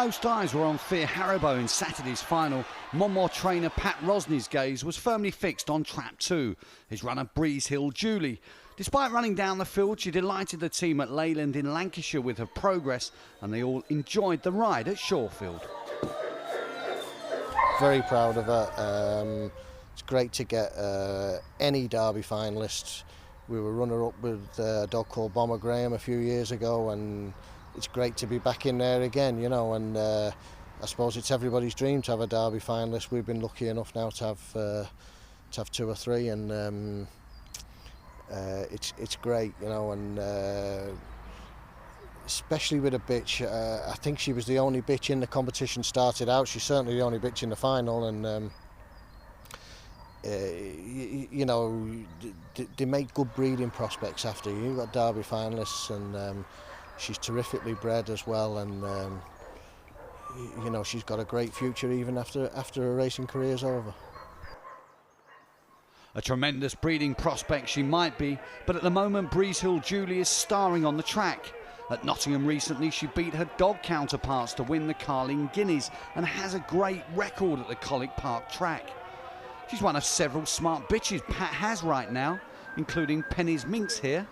most eyes were on Fear Haribo in Saturday's final, Monmore trainer Pat Rosney's gaze was firmly fixed on Trap 2, his runner Breeze Hill Julie. Despite running down the field, she delighted the team at Leyland in Lancashire with her progress, and they all enjoyed the ride at Shawfield. Very proud of her. It's great to get any Derby finalists. We were runner-up with a dog called Bomber Graham a few years ago, and it's great to be back in there again, you know, and I suppose it's everybody's dream to have a Derby finalist. We've been lucky enough now to have two or three, and it's great, you know, and especially with a bitch. I think she was the only bitch in the competition started out. She's certainly the only bitch in the final, and you know, they make good breeding prospects after you. You've got Derby finalists, and she's terrifically bred as well, and you know, she's got a great future even after her racing career's over. A tremendous breeding prospect she might be, but at the moment Breeze Hill Julie is starring on the track. At Nottingham recently she beat her dog counterparts to win the Carling Guineas and has a great record at the Colwick Park track. She's one of several smart bitches Pat has right now, including Penny's Minx here,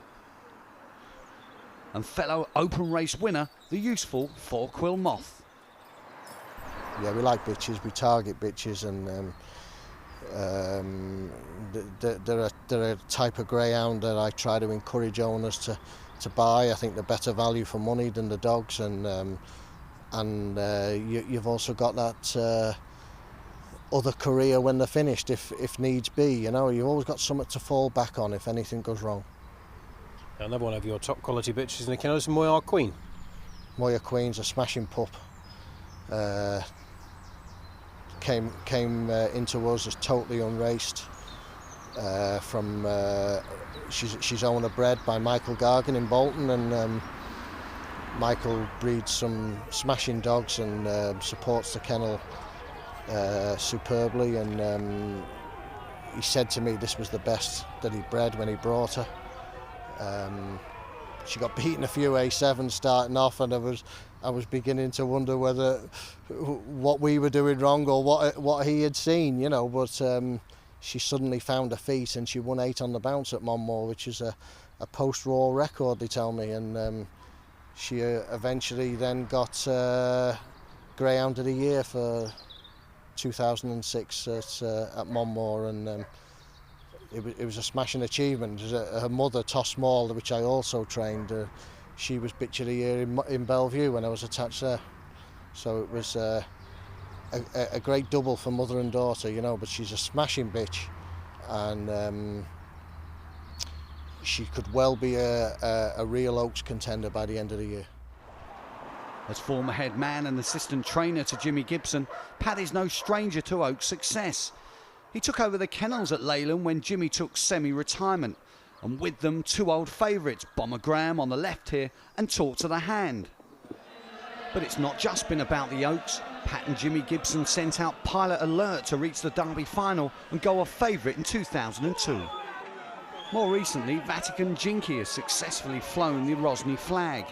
and fellow open race winner, the useful Four-Quill Moth. Yeah, we like bitches, we target bitches, and they're a type of greyhound that I try to encourage owners to buy. I think they're better value for money than the dogs, and you've also got that other career when they're finished, if needs be. You know, you've always got something to fall back on if anything goes wrong. Another one of your top quality bitches in the kennel is Moya Queen. Moya Queen's a smashing pup. Came into us as totally unraced. She's owner bred by Michael Gargan in Bolton, and Michael breeds some smashing dogs and supports the kennel superbly, and he said to me this was the best that he bred when he brought her. She got beaten a few A7s starting off, and I was beginning to wonder whether what we were doing wrong or what he had seen, you know, but she suddenly found her feet and she won 8 on the bounce at Monmore, which is a post-Raw record, they tell me, and she eventually then got Greyhound of the Year for 2006 at Monmore, and it was a smashing achievement. Her mother, Toss Small, which I also trained, she was Bitch of the Year in Bellevue when I was attached there. So it was a great double for mother and daughter, you know, but she's a smashing bitch, and she could well be a real Oaks contender by the end of the year. As former head man and assistant trainer to Jimmy Gibson, Pat is no stranger to Oaks' success. He took over the kennels at Leyland when Jimmy took semi-retirement, and with them 2 old favourites, Bomber Graham on the left here and Talk to the Hand. But it's not just been about the Oaks. Pat and Jimmy Gibson sent out Pilot Alert to reach the Derby final and go off favourite in 2002. More recently, Vatican Jinky has successfully flown the Rosney flag,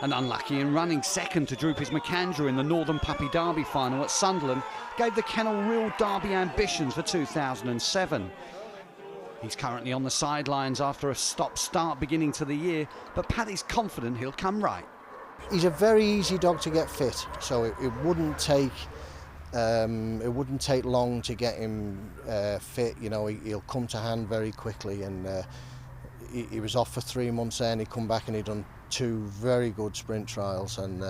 and unlucky in running second to Droopy's McAndrew in the Northern Puppy Derby final at Sunderland, gave the kennel real Derby ambitions for 2007. He's currently on the sidelines after a stop-start beginning to the year, but Paddy's confident he'll come right. He's a very easy dog to get fit, so it wouldn't take long to get him fit. You know, he'll come to hand very quickly, and he was off for 3 months there, and he come back and he'd done 2 very good sprint trials, and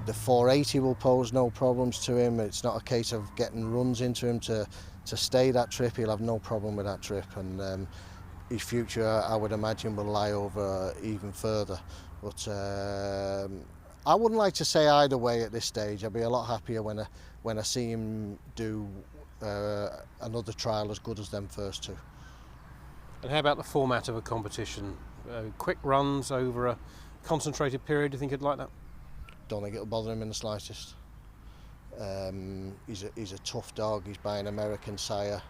the 480 will pose no problems to him. It's not a case of getting runs into him to stay that trip. He'll have no problem with that trip, and his future, I would imagine, will lie over even further. But I wouldn't like to say either way at this stage. I'd be a lot happier when I see him do another trial as good as them first 2. And how about the format of a competition? Quick runs over a concentrated period, do you think he'd like that? Don't think it'll bother him in the slightest. He's a tough dog. He's by an American sire.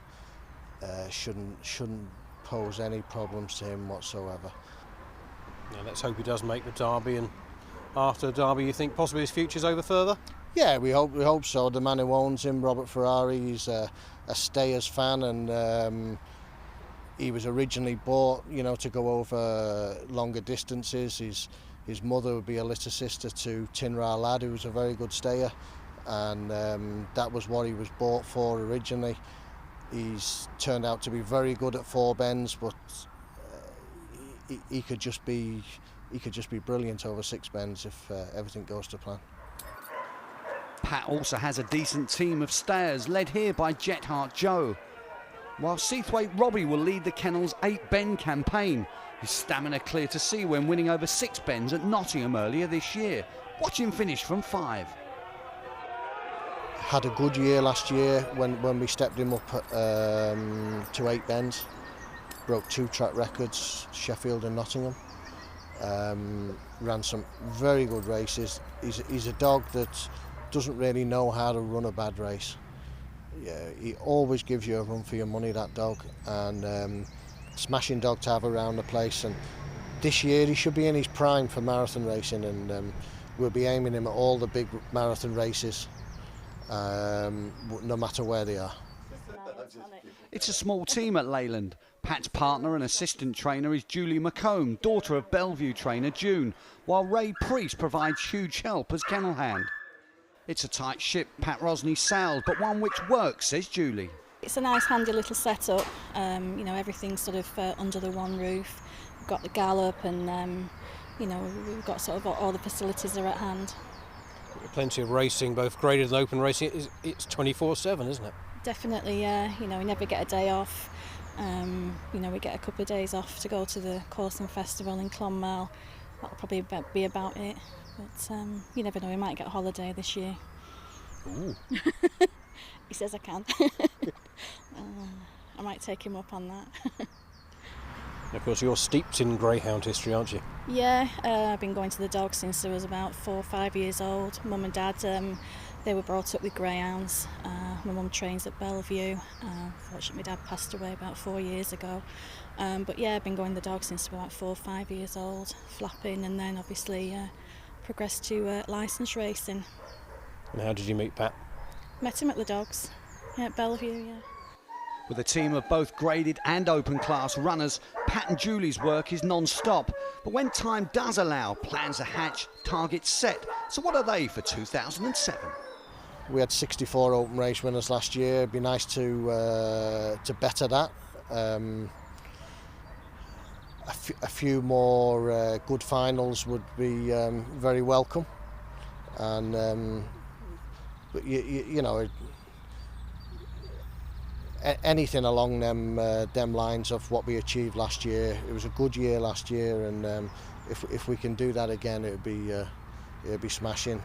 Shouldn't pose any problems to him whatsoever. Yeah, let's hope he does make the Derby and after Derby, you think possibly his future's over further? Yeah, we hope so. The man who owns him, Robert Ferrari, he's a Stayers fan, and he was originally bought, to go over longer distances. His mother would be a litter sister to Tinra Lad, who was a very good stayer, and that was what he was bought for originally. He's turned out to be very good at four bends, but he could just be brilliant over six bends if everything goes to plan. Pat also has a decent team of stayers, led here by Jet Heart Joe, while Seathwaite Robbie will lead the kennel's 8-bend campaign. His stamina clear to see when winning over 6 bends at Nottingham earlier this year. Watch him finish from 5. Had a good year last year when we stepped him up to 8 bends. Broke 2 track records, Sheffield and Nottingham. Ran some very good races. He's a dog that doesn't really know how to run a bad race. Yeah, he always gives you a run for your money, that dog, and smashing dog to have around the place. And this year he should be in his prime for marathon racing, and we'll be aiming him at all the big marathon races, no matter where they are. It's a small team at Leyland. Pat's partner and assistant trainer is Julie McComb, daughter of Bellevue trainer June, while Ray Priest provides huge help as kennel hand. It's a tight ship Pat Rosney sailed, but one which works, says Julie. It's a nice handy little setup, everything's sort of under the one roof. We've got the gallop and, we've got sort of all the facilities are at hand. Plenty of racing, both graded and open racing. It's 24/7, isn't it? Definitely, yeah. We never get a day off. We get a couple of days off to go to the Coursing Festival in Clonmel. That'll probably be about it. But you never know, we might get a holiday this year. Ooh. He says I can. I might take him up on that. Of course, you're steeped in greyhound history, aren't you? Yeah, I've been going to the dogs since I was about 4 or 5 years old. Mum and Dad, they were brought up with greyhounds. My mum trains at Bellevue. Fortunately, my dad passed away about 4 years ago. But yeah, I've been going the dogs since about 4 or 5 years old, flapping, and then obviously progressed to licence racing. And how did you meet Pat? Met him at the dogs, at Bellevue, yeah. With a team of both graded and open class runners, Pat and Julie's work is non-stop. But when time does allow, plans are hatched, targets set. So what are they for 2007? We had 64 open race winners last year. It'd be nice to better that. A few more good finals would be very welcome. And but anything along them lines of what we achieved last year. It was a good year last year, and if we can do that again, it'd be smashing.